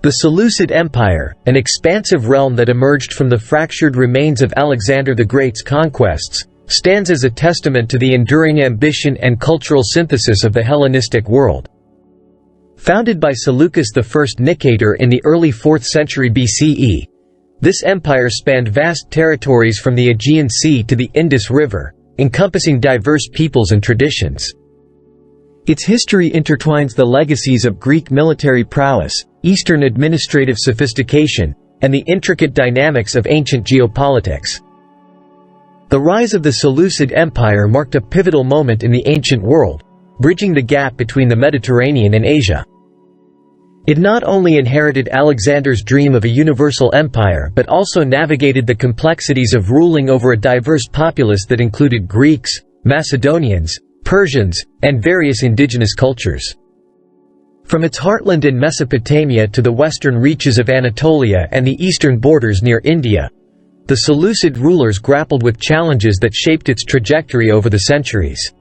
The Seleucid Empire, an expansive realm that emerged from the fractured remains of Alexander the Great's conquests, stands as a testament to the enduring ambition and cultural synthesis of the Hellenistic world. Founded by Seleucus I Nicator in the early 4th century BCE, this empire spanned vast territories from the Aegean Sea to the Indus River, encompassing diverse peoples and traditions. Its history intertwines the legacies of Greek military prowess, Eastern administrative sophistication, and the intricate dynamics of ancient geopolitics. The rise of the Seleucid Empire marked a pivotal moment in the ancient world, bridging the gap between the Mediterranean and Asia. It not only inherited Alexander's dream of a universal empire but also navigated the complexities of ruling over a diverse populace that included Greeks, Macedonians, Persians, and various indigenous cultures. From its heartland in Mesopotamia to the western reaches of Anatolia and the eastern borders near India, the Seleucid rulers grappled with challenges that shaped its trajectory over the centuries.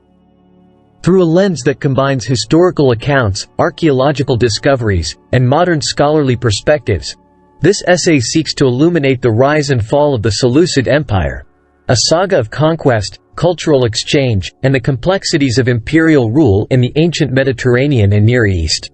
Through a lens that combines historical accounts, archaeological discoveries, and modern scholarly perspectives, this essay seeks to illuminate the rise and fall of the Seleucid Empire, a saga of conquest, cultural exchange, and the complexities of imperial rule in the ancient Mediterranean and Near East.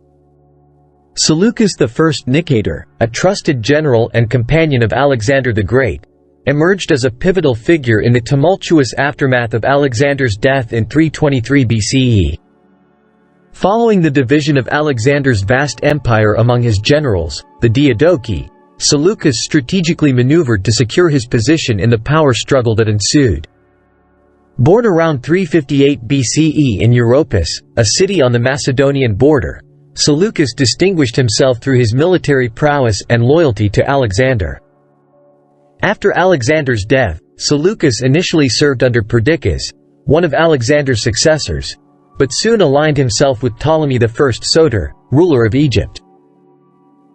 Seleucus I Nicator, a trusted general and companion of Alexander the Great, emerged as a pivotal figure in the tumultuous aftermath of Alexander's death in 323 BCE. Following the division of Alexander's vast empire among his generals, the Diadochi, Seleucus strategically maneuvered to secure his position in the power struggle that ensued. Born around 358 BCE in Europus, a city on the Macedonian border, Seleucus distinguished himself through his military prowess and loyalty to Alexander. After Alexander's death, Seleucus initially served under Perdiccas, one of Alexander's successors, but soon aligned himself with Ptolemy I Soter, ruler of Egypt.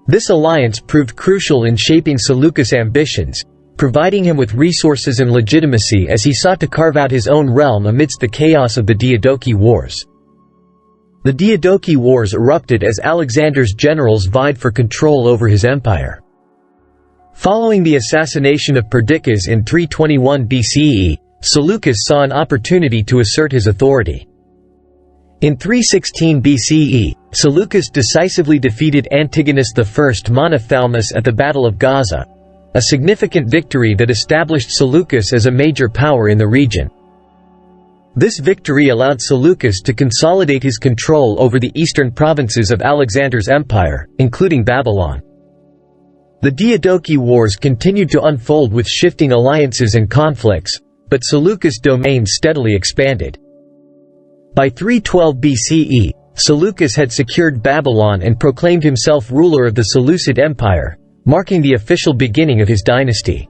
This alliance proved crucial in shaping Seleucus' ambitions, providing him with resources and legitimacy as he sought to carve out his own realm amidst the chaos of the Diadochi Wars. The Diadochi Wars erupted as Alexander's generals vied for control over his empire. Following the assassination of Perdiccas in 321 BCE, Seleucus saw an opportunity to assert his authority. In 316 BCE, Seleucus decisively defeated Antiochus I Monophthalmus at the Battle of Gaza, a significant victory that established Seleucus as a major power in the region. This victory allowed Seleucus to consolidate his control over the eastern provinces of Alexander's empire, including Babylon. The Diadochi Wars continued to unfold with shifting alliances and conflicts, but Seleucus' domain steadily expanded. By 312 BCE, Seleucus had secured Babylon and proclaimed himself ruler of the Seleucid Empire, marking the official beginning of his dynasty.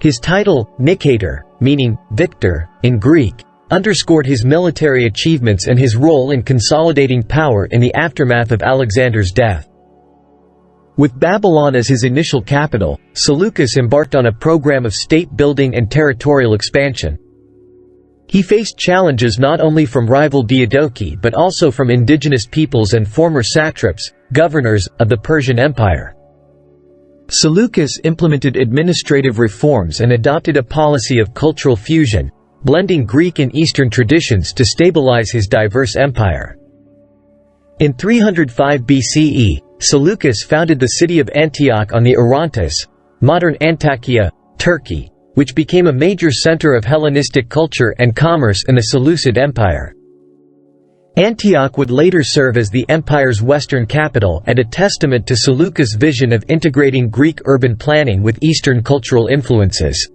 His title, Nicator, meaning victor, in Greek, underscored his military achievements and his role in consolidating power in the aftermath of Alexander's death. With Babylon as his initial capital, Seleucus embarked on a program of state-building and territorial expansion. He faced challenges not only from rival Diadochi but also from indigenous peoples and former satraps, governors, of the Persian Empire. Seleucus implemented administrative reforms and adopted a policy of cultural fusion, blending Greek and Eastern traditions to stabilize his diverse empire. In 305 BCE, Seleucus founded the city of Antioch on the Orontes, modern Antakya, Turkey, which became a major center of Hellenistic culture and commerce in the Seleucid Empire. Antioch would later serve as the empire's western capital and a testament to Seleucus' vision of integrating Greek urban planning with Eastern cultural influences.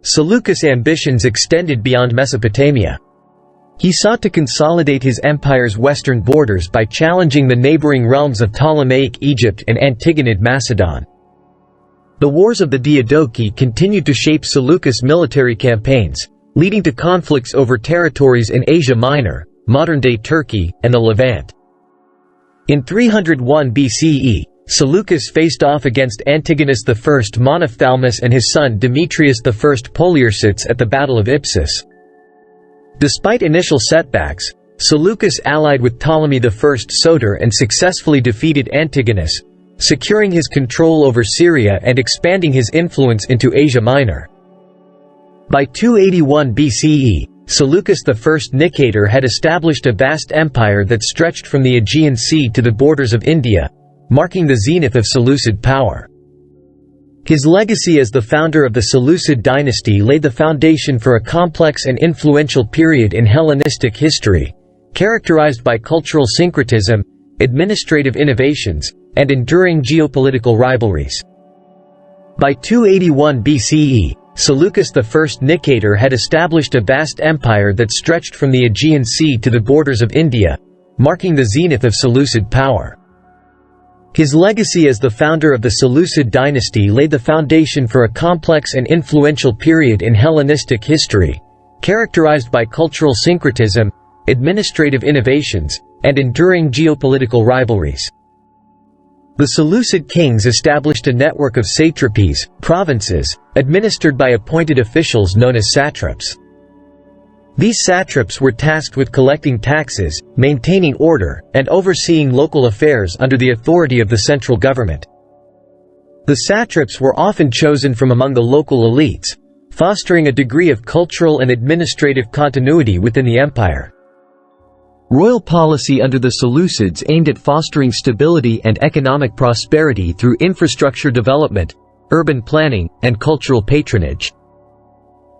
Seleucus' ambitions extended beyond Mesopotamia. He sought to consolidate his empire's western borders by challenging the neighboring realms of Ptolemaic Egypt and Antigonid Macedon. The wars of the Diadochi continued to shape Seleucus' military campaigns, leading to conflicts over territories in Asia Minor, modern-day Turkey, and the Levant. In 301 BCE, Seleucus faced off against Antiochus I Monophthalmus and his son Demetrius I Poliorcetes at the Battle of Ipsus. Despite initial setbacks, Seleucus allied with Ptolemy I Soter and successfully defeated Antigonus, securing his control over Syria and expanding his influence into Asia Minor. By 281 BCE, Seleucus I Nicator had established a vast empire that stretched from the Aegean Sea to the borders of India, marking the zenith of Seleucid power. His legacy as the founder of the Seleucid dynasty laid the foundation for a complex and influential period in Hellenistic history, characterized by cultural syncretism, administrative innovations, and enduring geopolitical rivalries. By 281 BCE, Seleucus I Nicator had established a vast empire that stretched from the Aegean Sea to the borders of India, marking the zenith of Seleucid power. His legacy as the founder of the Seleucid dynasty laid the foundation for a complex and influential period in Hellenistic history, characterized by cultural syncretism, administrative innovations, and enduring geopolitical rivalries. The Seleucid kings established a network of satrapies, provinces, administered by appointed officials known as satraps. These satraps were tasked with collecting taxes, maintaining order, and overseeing local affairs under the authority of the central government. The satraps were often chosen from among the local elites, fostering a degree of cultural and administrative continuity within the empire. Royal policy under the Seleucids aimed at fostering stability and economic prosperity through infrastructure development, urban planning, and cultural patronage.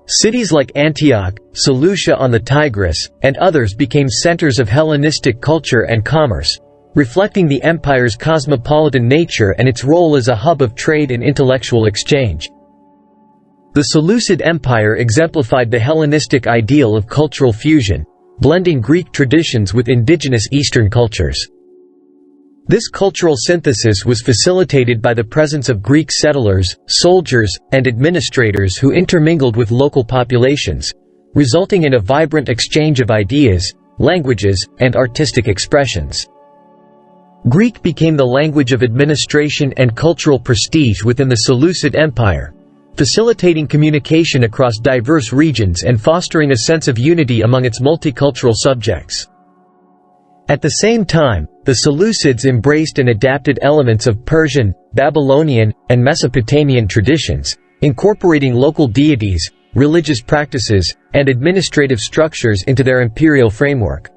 Cities like Antioch, Seleucia on the Tigris, and others became centers of Hellenistic culture and commerce, reflecting the empire's cosmopolitan nature and its role as a hub of trade and intellectual exchange. The Seleucid Empire exemplified the Hellenistic ideal of cultural fusion, blending Greek traditions with indigenous Eastern cultures. This cultural synthesis was facilitated by the presence of Greek settlers, soldiers, and administrators who intermingled with local populations, resulting in a vibrant exchange of ideas, languages, and artistic expressions. Greek became the language of administration and cultural prestige within the Seleucid Empire, facilitating communication across diverse regions and fostering a sense of unity among its multicultural subjects. At the same time, the Seleucids embraced and adapted elements of Persian, Babylonian, and Mesopotamian traditions, incorporating local deities, religious practices, and administrative structures into their imperial framework.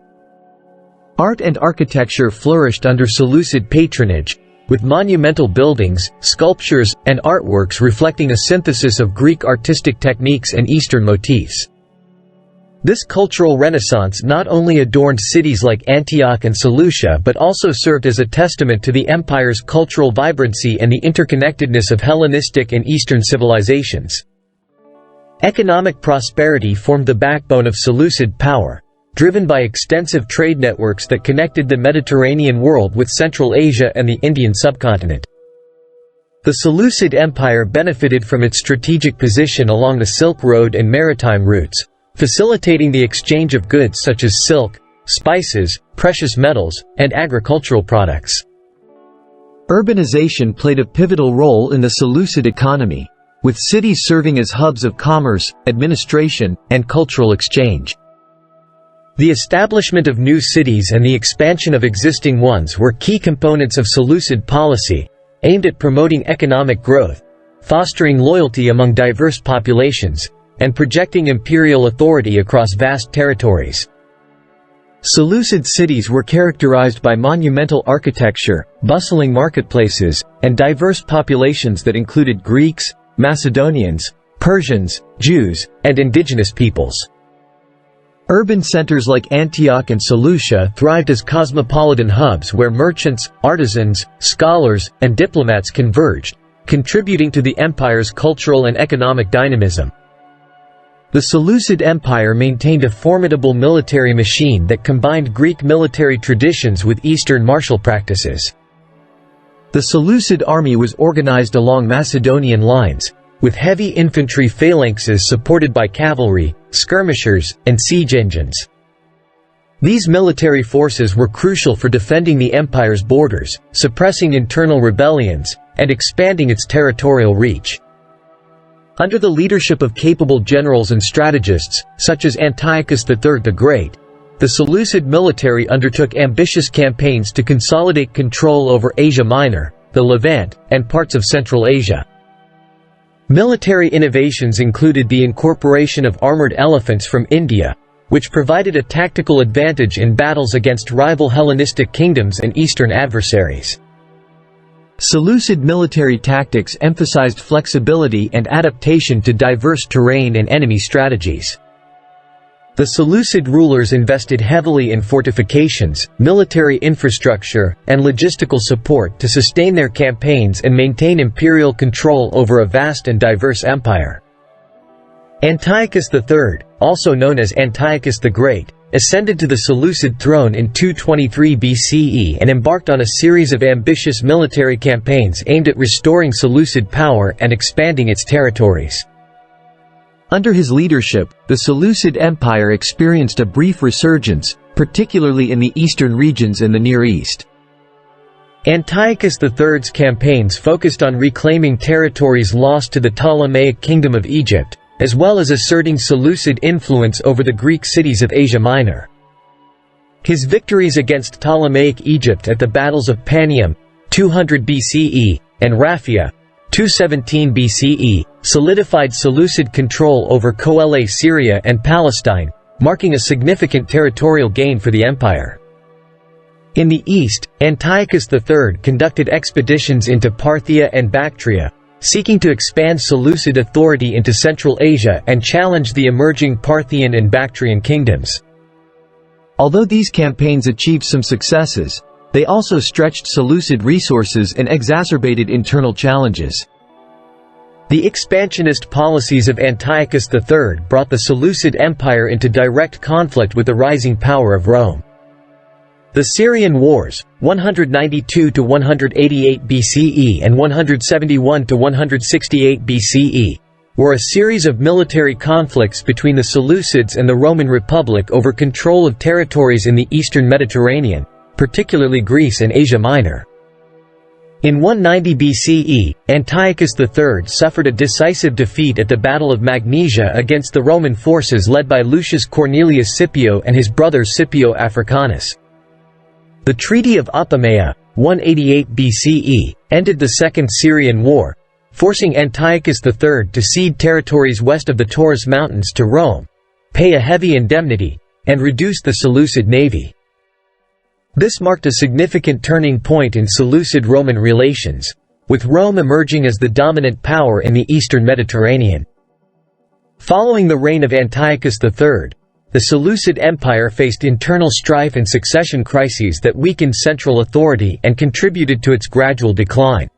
Art and architecture flourished under Seleucid patronage, with monumental buildings, sculptures, and artworks reflecting a synthesis of Greek artistic techniques and Eastern motifs. This cultural renaissance not only adorned cities like Antioch and Seleucia but also served as a testament to the empire's cultural vibrancy and the interconnectedness of Hellenistic and Eastern civilizations. Economic prosperity formed the backbone of Seleucid power, driven by extensive trade networks that connected the Mediterranean world with Central Asia and the Indian subcontinent. The Seleucid Empire benefited from its strategic position along the Silk Road and maritime routes, facilitating the exchange of goods such as silk, spices, precious metals, and agricultural products. Urbanization played a pivotal role in the Seleucid economy, with cities serving as hubs of commerce, administration, and cultural exchange. The establishment of new cities and the expansion of existing ones were key components of Seleucid policy, aimed at promoting economic growth, fostering loyalty among diverse populations, and projecting imperial authority across vast territories. Seleucid cities were characterized by monumental architecture, bustling marketplaces, and diverse populations that included Greeks, Macedonians, Persians, Jews, and indigenous peoples. Urban centers like Antioch and Seleucia thrived as cosmopolitan hubs where merchants, artisans, scholars, and diplomats converged, contributing to the empire's cultural and economic dynamism. The Seleucid Empire maintained a formidable military machine that combined Greek military traditions with Eastern martial practices. The Seleucid army was organized along Macedonian lines, with heavy infantry phalanxes supported by cavalry, skirmishers, and siege engines. These military forces were crucial for defending the empire's borders, suppressing internal rebellions, and expanding its territorial reach. Under the leadership of capable generals and strategists, such as Antiochus III the Great, the Seleucid military undertook ambitious campaigns to consolidate control over Asia Minor, the Levant, and parts of Central Asia. Military innovations included the incorporation of armored elephants from India, which provided a tactical advantage in battles against rival Hellenistic kingdoms and Eastern adversaries. Seleucid military tactics emphasized flexibility and adaptation to diverse terrain and enemy strategies. The Seleucid rulers invested heavily in fortifications, military infrastructure, and logistical support to sustain their campaigns and maintain imperial control over a vast and diverse empire. Antiochus III, also known as Antiochus the Great, ascended to the Seleucid throne in 223 BCE and embarked on a series of ambitious military campaigns aimed at restoring Seleucid power and expanding its territories. Under his leadership, the Seleucid Empire experienced a brief resurgence, particularly in the eastern regions in the Near East. Antiochus III's campaigns focused on reclaiming territories lost to the Ptolemaic Kingdom of Egypt, as well as asserting Seleucid influence over the Greek cities of Asia Minor. His victories against Ptolemaic Egypt at the battles of Panium, 200 BCE, and Raphia, 217 BCE, solidified Seleucid control over Coele Syria and Palestine, marking a significant territorial gain for the empire. In the east, Antiochus III conducted expeditions into Parthia and Bactria, seeking to expand Seleucid authority into Central Asia and challenge the emerging Parthian and Bactrian kingdoms. Although these campaigns achieved some successes, they also stretched Seleucid resources and exacerbated internal challenges. The expansionist policies of Antiochus III brought the Seleucid Empire into direct conflict with the rising power of Rome. The Syrian Wars, 192–188 BCE and 171–168 BCE, were a series of military conflicts between the Seleucids and the Roman Republic over control of territories in the eastern Mediterranean, particularly Greece and Asia Minor. In 190 BCE, Antiochus III suffered a decisive defeat at the Battle of Magnesia against the Roman forces led by Lucius Cornelius Scipio and his brother Scipio Africanus. The Treaty of Apamea, 188 BCE, ended the Second Syrian War, forcing Antiochus III to cede territories west of the Taurus Mountains to Rome, pay a heavy indemnity, and reduce the Seleucid navy. This marked a significant turning point in Seleucid-Roman relations, with Rome emerging as the dominant power in the eastern Mediterranean. Following the reign of Antiochus III, the Seleucid Empire faced internal strife and succession crises that weakened central authority and contributed to its gradual decline.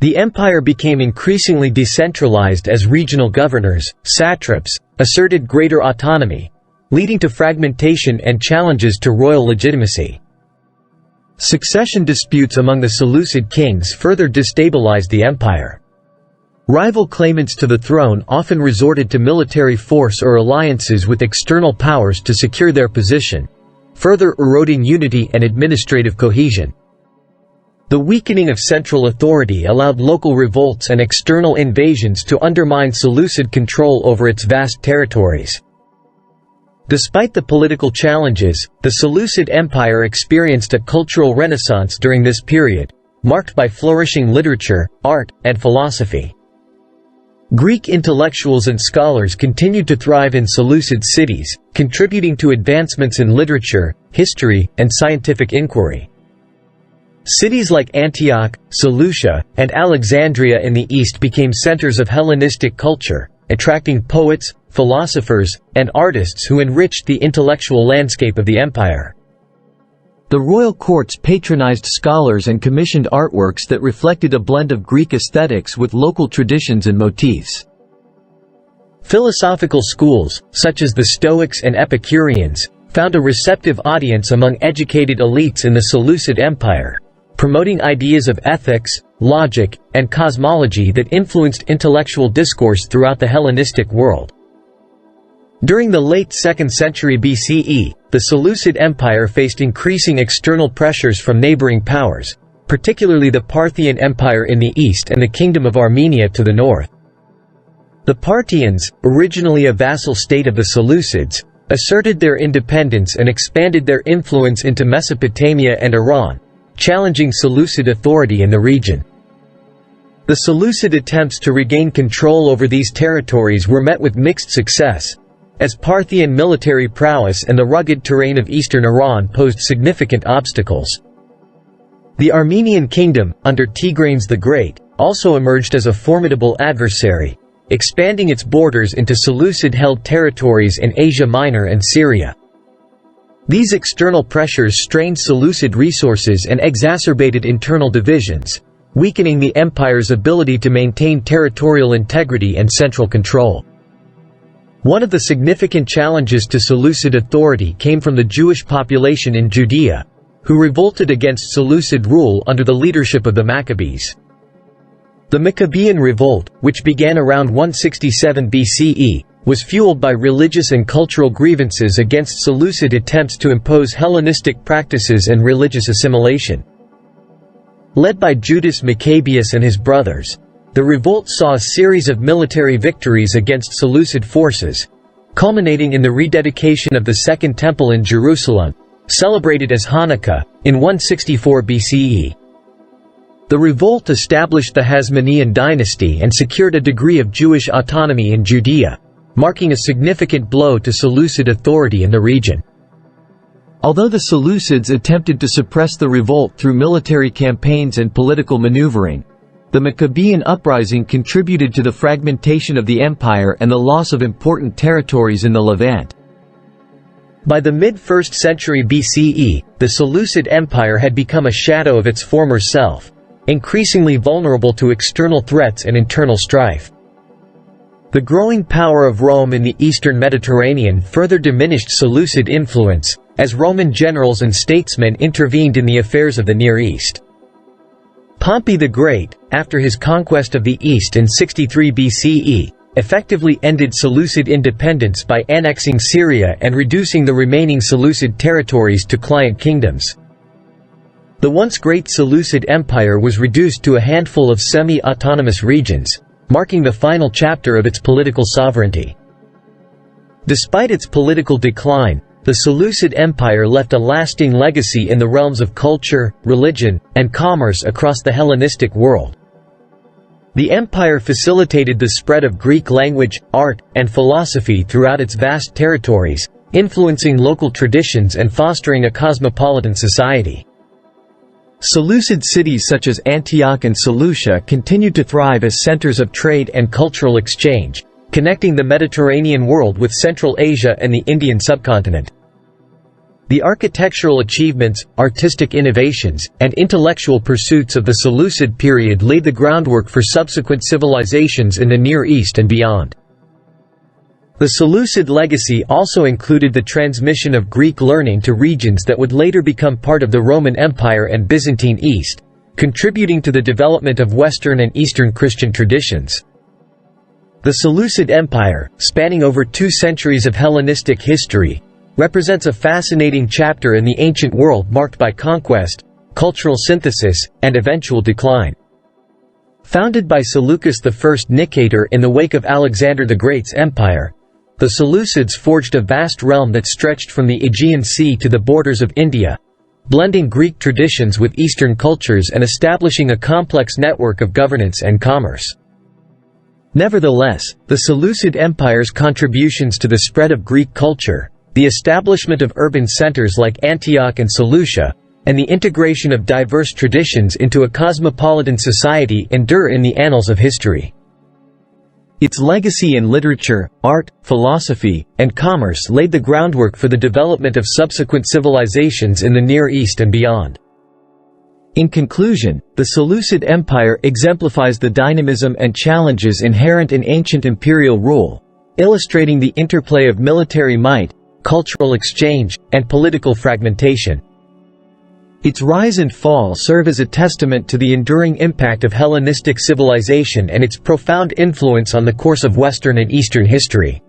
The empire became increasingly decentralized as regional governors, satraps, asserted greater autonomy, leading to fragmentation and challenges to royal legitimacy. Succession disputes among the Seleucid kings further destabilized the empire. Rival claimants to the throne often resorted to military force or alliances with external powers to secure their position, further eroding unity and administrative cohesion. The weakening of central authority allowed local revolts and external invasions to undermine Seleucid control over its vast territories. Despite the political challenges, the Seleucid Empire experienced a cultural renaissance during this period, marked by flourishing literature, art, and philosophy. Greek intellectuals and scholars continued to thrive in Seleucid cities, contributing to advancements in literature, history, and scientific inquiry. Cities like Antioch, Seleucia, and Alexandria in the east became centers of Hellenistic culture, attracting poets, philosophers, and artists who enriched the intellectual landscape of the empire. The royal courts patronized scholars and commissioned artworks that reflected a blend of Greek aesthetics with local traditions and motifs. Philosophical schools, such as the Stoics and Epicureans, found a receptive audience among educated elites in the Seleucid Empire, promoting ideas of ethics, logic, and cosmology that influenced intellectual discourse throughout the Hellenistic world. During the late 2nd century BCE, the Seleucid Empire faced increasing external pressures from neighboring powers, particularly the Parthian Empire in the east and the Kingdom of Armenia to the north. The Parthians, originally a vassal state of the Seleucids, asserted their independence and expanded their influence into Mesopotamia and Iran, challenging Seleucid authority in the region. The Seleucid attempts to regain control over these territories were met with mixed success, as Parthian military prowess and the rugged terrain of eastern Iran posed significant obstacles. The Armenian kingdom, under Tigranes the Great, also emerged as a formidable adversary, expanding its borders into Seleucid-held territories in Asia Minor and Syria. These external pressures strained Seleucid resources and exacerbated internal divisions, weakening the empire's ability to maintain territorial integrity and central control. One of the significant challenges to Seleucid authority came from the Jewish population in Judea, who revolted against Seleucid rule under the leadership of the Maccabees. The Maccabean Revolt, which began around 167 BCE, was fueled by religious and cultural grievances against Seleucid attempts to impose Hellenistic practices and religious assimilation. Led by Judas Maccabeus and his brothers, the revolt saw a series of military victories against Seleucid forces, culminating in the rededication of the Second Temple in Jerusalem, celebrated as Hanukkah, in 164 BCE. The revolt established the Hasmonean dynasty and secured a degree of Jewish autonomy in Judea, marking a significant blow to Seleucid authority in the region. Although the Seleucids attempted to suppress the revolt through military campaigns and political maneuvering, the Maccabean uprising contributed to the fragmentation of the empire and the loss of important territories in the Levant. By the mid-1st century BCE, the Seleucid Empire had become a shadow of its former self, increasingly vulnerable to external threats and internal strife. The growing power of Rome in the eastern Mediterranean further diminished Seleucid influence, as Roman generals and statesmen intervened in the affairs of the Near East. Pompey the Great, after his conquest of the East in 63 BCE, effectively ended Seleucid independence by annexing Syria and reducing the remaining Seleucid territories to client kingdoms. The once great Seleucid Empire was reduced to a handful of semi-autonomous regions, marking the final chapter of its political sovereignty. Despite its political decline, the Seleucid Empire left a lasting legacy in the realms of culture, religion, and commerce across the Hellenistic world. The empire facilitated the spread of Greek language, art, and philosophy throughout its vast territories, influencing local traditions and fostering a cosmopolitan society. Seleucid cities such as Antioch and Seleucia continued to thrive as centers of trade and cultural exchange, connecting the Mediterranean world with Central Asia and the Indian subcontinent. The architectural achievements, artistic innovations, and intellectual pursuits of the Seleucid period laid the groundwork for subsequent civilizations in the Near East and beyond. The Seleucid legacy also included the transmission of Greek learning to regions that would later become part of the Roman Empire and Byzantine East, contributing to the development of Western and Eastern Christian traditions. The Seleucid Empire, spanning over 2 centuries of Hellenistic history, represents a fascinating chapter in the ancient world marked by conquest, cultural synthesis, and eventual decline. Founded by Seleucus I Nicator in the wake of Alexander the Great's empire, the Seleucids forged a vast realm that stretched from the Aegean Sea to the borders of India, blending Greek traditions with Eastern cultures and establishing a complex network of governance and commerce. Nevertheless, the Seleucid Empire's contributions to the spread of Greek culture, the establishment of urban centers like Antioch and Seleucia, and the integration of diverse traditions into a cosmopolitan society endure in the annals of history. Its legacy in literature, art, philosophy, and commerce laid the groundwork for the development of subsequent civilizations in the Near East and beyond. In conclusion, the Seleucid Empire exemplifies the dynamism and challenges inherent in ancient imperial rule, illustrating the interplay of military might, cultural exchange, and political fragmentation. Its rise and fall serve as a testament to the enduring impact of Hellenistic civilization and its profound influence on the course of Western and Eastern history.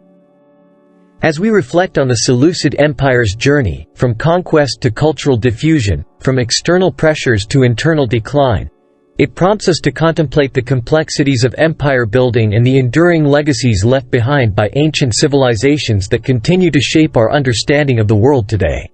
As we reflect on the Seleucid Empire's journey, from conquest to cultural diffusion, from external pressures to internal decline, It prompts us to contemplate the complexities of empire building and the enduring legacies left behind by ancient civilizations that continue to shape our understanding of the world today.